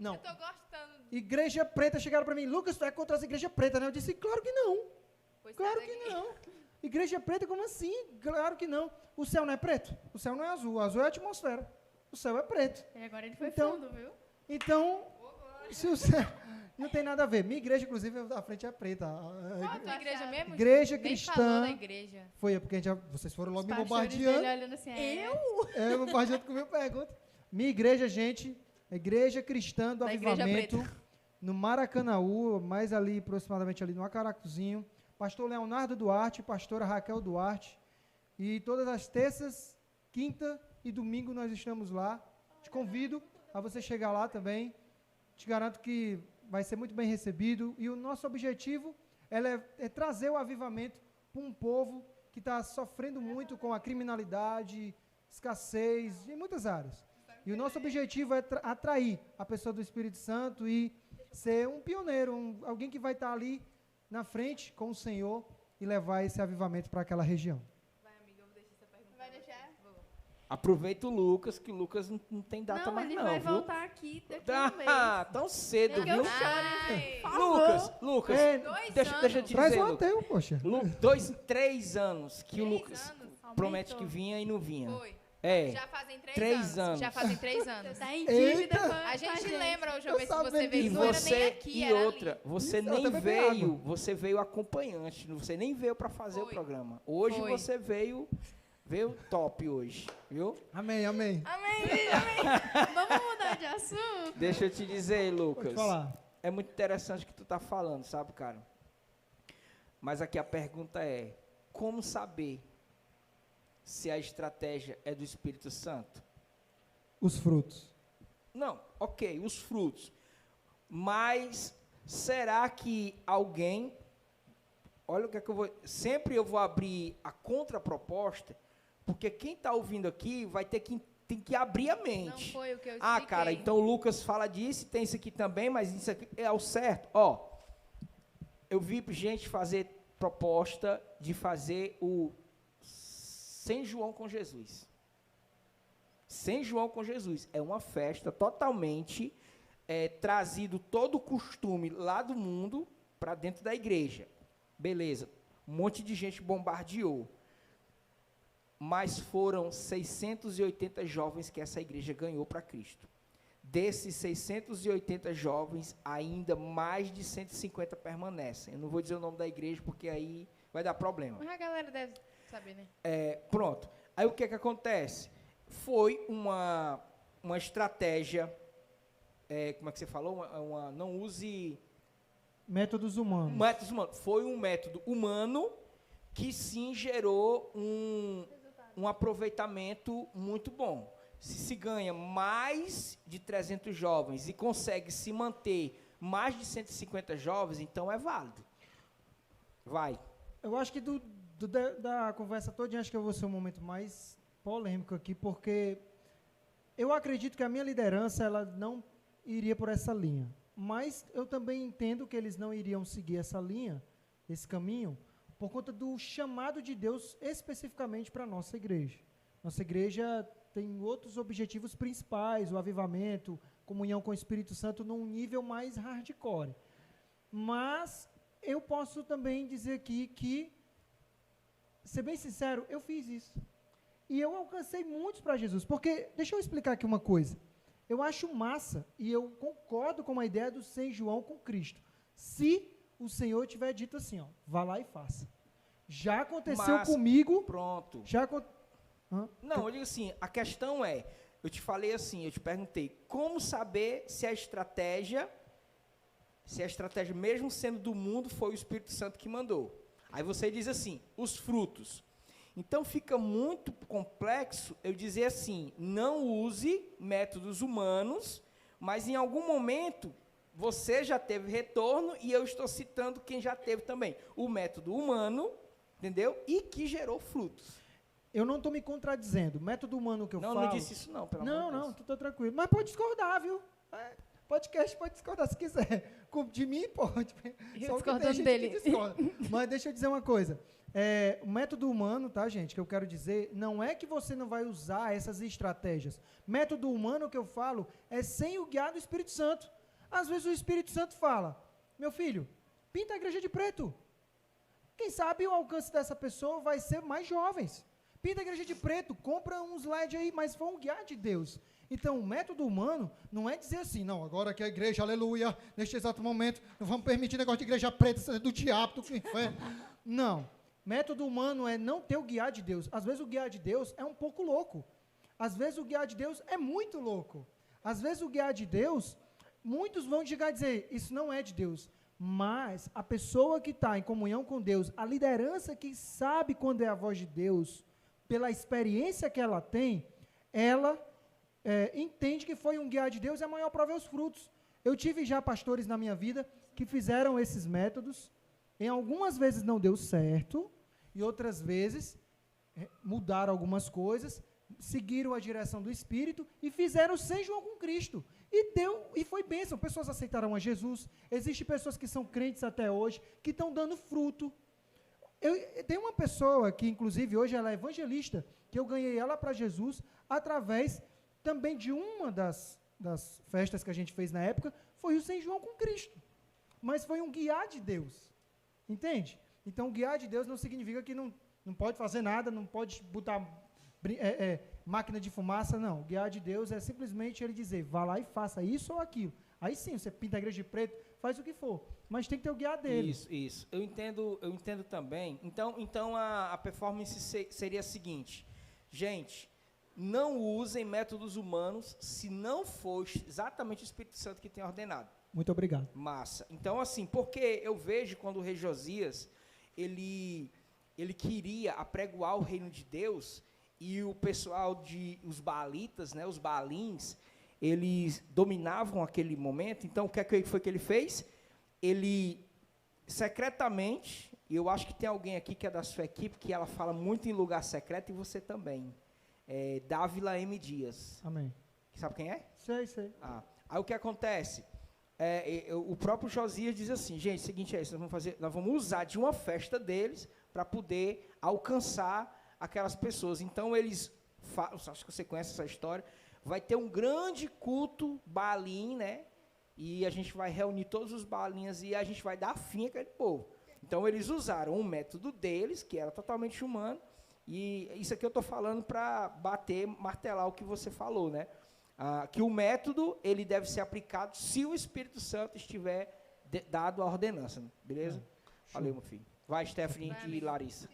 Não. Eu tô gostando. Igreja preta, chegaram para mim, Lucas, tu é contra as igrejas pretas, né? Eu disse, claro que não. Pois Claro sai que daqui. não. Igreja preta, como assim? Claro que não. O céu não é preto? O céu não é azul. O azul é a atmosfera. O céu é preto. E agora ele foi Então- fundo, viu? Então, se o céu... Não tem nada a ver. Minha igreja, inclusive, a frente é preta. Qual a tua igreja mesmo? Igreja Nem cristã. falou da igreja. Foi, porque vocês foram logo Os me pastores dele bombardeando. olhando assim, Bombardeando com mil perguntas. Minha igreja, gente, a Igreja Cristã do Da Igreja Avivamento, no Maracanaú, mais ali, aproximadamente ali no Acaracuzinho. Pastor Leonardo Duarte, pastora Raquel Duarte. E todas as terças, quinta e domingo nós estamos lá. Te convido a você chegar lá também. Te garanto que vai ser muito bem recebido. E o nosso objetivo é trazer o avivamento para um povo que está sofrendo muito com a criminalidade, escassez, em muitas áreas. E o nosso objetivo é atrair a pessoa do Espírito Santo e ser um pioneiro, alguém que vai estar ali na frente com o Senhor e levar esse avivamento para aquela região. Vai, amiga, eu vou deixar essa pergunta. Vai deixar? Vou. Aproveita o Lucas, que o Lucas não tem data não, mais ele não, vai viu? voltar aqui daqui a um mês. Ah, tão cedo, Nem que eu viu? chore. Lucas, É, 2 deixa anos. eu te Traz dizer, um Lucas. ateu, poxa. 3 anos que o 3 Lucas anos? promete Aumentou. que vinha e não vinha. Foi. É, Já fazem 3 3 anos. anos. Já fazem 3 anos. Tá em Eita! dívida com A gente lembra a última Tô vez que você sabendo veio, e disso. não era nem você aqui, e era outra, ali. você Isso, nem até beber veio, água. você veio acompanhante, você nem veio para fazer o Foi. programa. Hoje Foi. você veio top hoje, viu? Amém, amém. Amém, amém. Vamos mudar de assunto? Deixa eu te dizer, Lucas. Pode falar. É muito interessante o que tu tá falando, sabe, cara? Mas aqui a pergunta é: como saber se a estratégia é do Espírito Santo? Os frutos. Não, ok, os frutos. Mas será que alguém... Olha o que é que eu vou... Sempre eu vou abrir a contraproposta, porque quem está ouvindo aqui vai ter que tem que abrir a Não mente. foi o que eu Ah, expliquei. cara, então o Lucas fala disso, tem isso aqui também, mas isso aqui é o certo. Ó, eu vi gente fazer proposta de fazer o Sem João com Jesus. Sem João com Jesus. É uma festa totalmente trazido todo o costume lá do mundo para dentro da igreja. Beleza. Um monte de gente bombardeou. Mas foram 680 jovens que essa igreja ganhou para Cristo. Desses 680 jovens, ainda mais de 150 permanecem. Eu não vou dizer o nome da igreja, porque aí vai dar problema. Mas a galera deve saber, né? Pronto. Aí o que que acontece? Foi uma estratégia, como é que você falou? Não use... Métodos humanos. Métodos humanos. Foi um método humano que sim gerou um aproveitamento muito bom. Se ganha mais de 300 jovens e consegue se manter mais de 150 jovens, então é válido. Vai. Eu acho que da conversa toda, acho que eu vou ser o momento mais polêmico aqui, porque eu acredito que a minha liderança ela não iria por essa linha. Mas eu também entendo que eles não iriam seguir essa linha, esse caminho, por conta do chamado de Deus especificamente para a nossa igreja. Nossa igreja tem outros objetivos principais, o avivamento, comunhão com o Espírito Santo num nível mais hardcore. Mas eu posso também dizer aqui que, ser bem sincero, eu fiz isso. E eu alcancei muitos para Jesus. Porque, deixa eu explicar aqui uma coisa. Eu acho massa e eu concordo com a ideia do Sem João com Cristo. Se o Senhor tiver dito assim, ó, vá lá e faça. Já aconteceu Mas, comigo. Pronto. Já aconteceu. Não, eu digo assim, a questão é, eu te falei assim, eu te perguntei, como saber se a estratégia mesmo sendo do mundo, foi o Espírito Santo que mandou. Aí você diz assim, os frutos. Então fica muito complexo eu dizer assim, não use métodos humanos, mas em algum momento você já teve retorno e eu estou citando quem já teve também. O método humano, entendeu? E que gerou frutos. Eu não estou me contradizendo. O método humano que eu falo... Não disse isso não, pelo amor de Deus. Não, tu tá tranquilo. Mas pode discordar, viu? Podcast pode discordar se quiser. De mim, pode. Eu Só que tem discordando gente dele. que discorda. Mas deixa eu dizer uma coisa. O método humano, tá, gente, que eu quero dizer, não é que você não vai usar essas estratégias. Método humano, que eu falo, é sem o guiar do Espírito Santo. Às vezes o Espírito Santo fala, meu filho, pinta a igreja de preto. Quem sabe o alcance dessa pessoa vai ser mais jovens. Pinta a igreja de preto, compra uns LED aí, mas foi um guiar de Deus. Então, o método humano não é dizer assim, não, agora que a igreja, aleluia, neste exato momento, não vamos permitir negócio de igreja preta, isso é do diabo, do inferno. Não. Método humano é não ter o guiar de Deus. Às vezes o guiar de Deus é um pouco louco. Às vezes o guiar de Deus é muito louco. Às vezes o guiar de Deus, muitos vão chegar e dizer, isso não é de Deus. Mas a pessoa que está em comunhão com Deus, a liderança que sabe quando é a voz de Deus, pela experiência que ela tem, ela entende que foi um guiar de Deus e a maior prova é os frutos. Eu tive já pastores na minha vida que fizeram esses métodos, em algumas vezes não deu certo, e outras vezes mudaram algumas coisas, seguiram a direção do Espírito e fizeram sem João com Cristo. E foi bênção. Pessoas aceitaram a Jesus. Existem pessoas que são crentes até hoje, que estão dando fruto. Tem uma pessoa que, inclusive, hoje ela é evangelista, que eu ganhei ela para Jesus através também de uma das festas que a gente fez na época, foi o Sem João com Cristo. Mas foi um guiar de Deus. Entende? Então, guiar de Deus não significa que não pode fazer nada, não pode botar máquina de fumaça, não. Guiar de Deus é simplesmente ele dizer, vá lá e faça isso ou aquilo. Aí sim, você pinta a igreja de preto, faz o que for. Mas tem que ter o guiar dele. Isso. Eu entendo também. Então a performance seria a seguinte. Gente, não usem métodos humanos se não for exatamente o Espírito Santo que tem ordenado. Muito obrigado. Massa. Então, assim, porque eu vejo quando o rei Josias, ele queria apregoar o reino de Deus, e o pessoal os baalitas, né, os baalins, eles dominavam aquele momento. Então, o que foi que ele fez? Ele, secretamente, e eu acho que tem alguém aqui que é da sua equipe, que ela fala muito em lugar secreto, e você também, Dávila M. Dias. Amém. Sabe quem é? Sei. Aí o que acontece? O próprio Josias diz assim, gente, o seguinte é isso, nós vamos usar de uma festa deles para poder alcançar aquelas pessoas. Então, eles, acho que você conhece essa história, vai ter um grande culto baalim, né? E a gente vai reunir todos os baalinhas e a gente vai dar fim àquele povo. Então, eles usaram um método deles, que era totalmente humano, e isso aqui eu estou falando para martelar o que você falou, né? Que o método, ele deve ser aplicado se o Espírito Santo estiver dado a ordenança, beleza? Valeu, meu filho. Vai, Stephanie e Larissa.